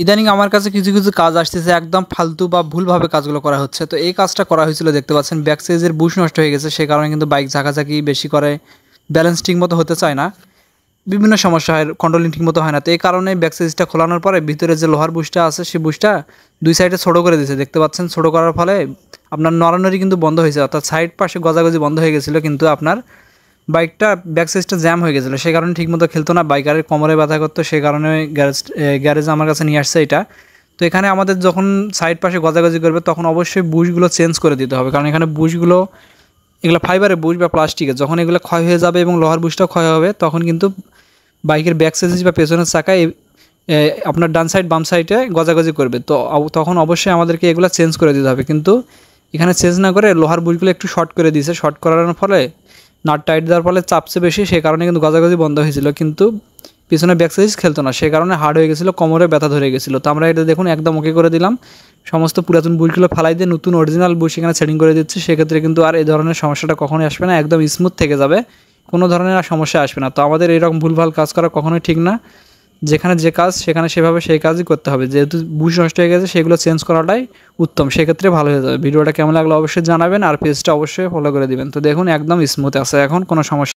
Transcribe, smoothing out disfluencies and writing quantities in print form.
ইদানিং আমার কাছে কিছু কিছু কাজ আসতেছে একদম ফালতু বা ভুলভাবে কাজগুলো করা হচ্ছে। তো এই কাজটা করা হয়েছিল, দেখতে পাচ্ছেন ব্যাক সাইজের বুশ নষ্ট হয়ে গেছে, সে কারণে কিন্তু বাইক ঝাঁকাঝাঁকি বেশি করে, ব্যালেন্স ঠিক মতো হতে চায় না, বিভিন্ন সমস্যা হয়, কন্ট্রোলিং ঠিক মতো হয় না। তো এই কারণে ব্যাক সাইজটা খোলানোর পরে ভিতরে যে লোহার বুশটা আছে সেই বুশটা দুই সাইডে ছোটো করে দিয়েছে, দেখতে পাচ্ছেন। ছোটো করার ফলে আপনার নড়ানড়ি কিন্তু বন্ধ হয়েছে, অর্থাৎ সাইড পাশে গজাগজি বন্ধ হয়ে গেছিলো, কিন্তু আপনার বাইকটা ব্যাক সাইজটা জ্যাম হয়ে গেছিলো, সেই কারণে ঠিকমতো খেলতো না, বাইকারের কোমরে ব্যথা করতো, সেই কারণে গ্যারেজে আমার কাছে নিয়ে আসছে এটা। তো এখানে আমাদের যখন সাইড পাশে গজাগজি করবে তখন অবশ্যই বুশগুলো চেঞ্জ করে দিতে হবে, কারণ এখানে বুশগুলো এগুলো ফাইবারের বুশ বা প্লাস্টিকের, যখন এগুলো ক্ষয় হয়ে যাবে এবং লোহার বুশটাও ক্ষয় হবে তখন কিন্তু বাইকের ব্যাক সাইজ বা পেছনের চাকায় আপনার ডান সাইড বাম সাইডে গজাগজি করবে। তো তখন অবশ্যই আমাদেরকে এগুলো চেঞ্জ করে দিতে হবে, কিন্তু এখানে চেঞ্জ না করে লোহার বুশগুলো একটু শর্ট করে দিয়েছে। শর্ট করানোর ফলে নাট টাইট দেওয়ার ফলে চাপছে বেশি, সেই কারণে কিন্তু গজাগজি বন্ধ হয়েছিল, কিন্তু পিছনে ব্যাক সাইজ খেলতো না, সেই কারণে হার্ড হয়ে গেছিলো, কোমরে ব্যথা ধরে গেছিলো। তো আমরা এটা দেখুন একদম ওকে করে দিলাম, সমস্ত পুরাতন বুশগুলো ফালাই দিয়ে নতুন অরিজিনাল বুশ এখানে সেটিং করে দিচ্ছি। সেক্ষেত্রে কিন্তু আর এই ধরনের সমস্যাটা কখনোই আসবে না, একদম স্মুথ থেকে যাবে, কোনো ধরনের আর সমস্যা আসবে না। তো আমাদের এরকম ভুলভাল কাজ করা কখনোই ঠিক না, যেখানে যে কাজ সেখানে সেভাবে সেই কাজই করতে হবে। যেহেতু বুশ নষ্ট হয়ে গেছে সেগুলো চেঞ্জ করাটাই উত্তম, সেক্ষেত্রে ভালো হয়ে যাবে। ভিডিওটা কেমন লাগলো অবশ্যই জানাবেন, আর পেজটা অবশ্যই ফলো করে দিবেন। তো দেখুন একদম স্মুথ আছে, এখন কোনো সমস্যা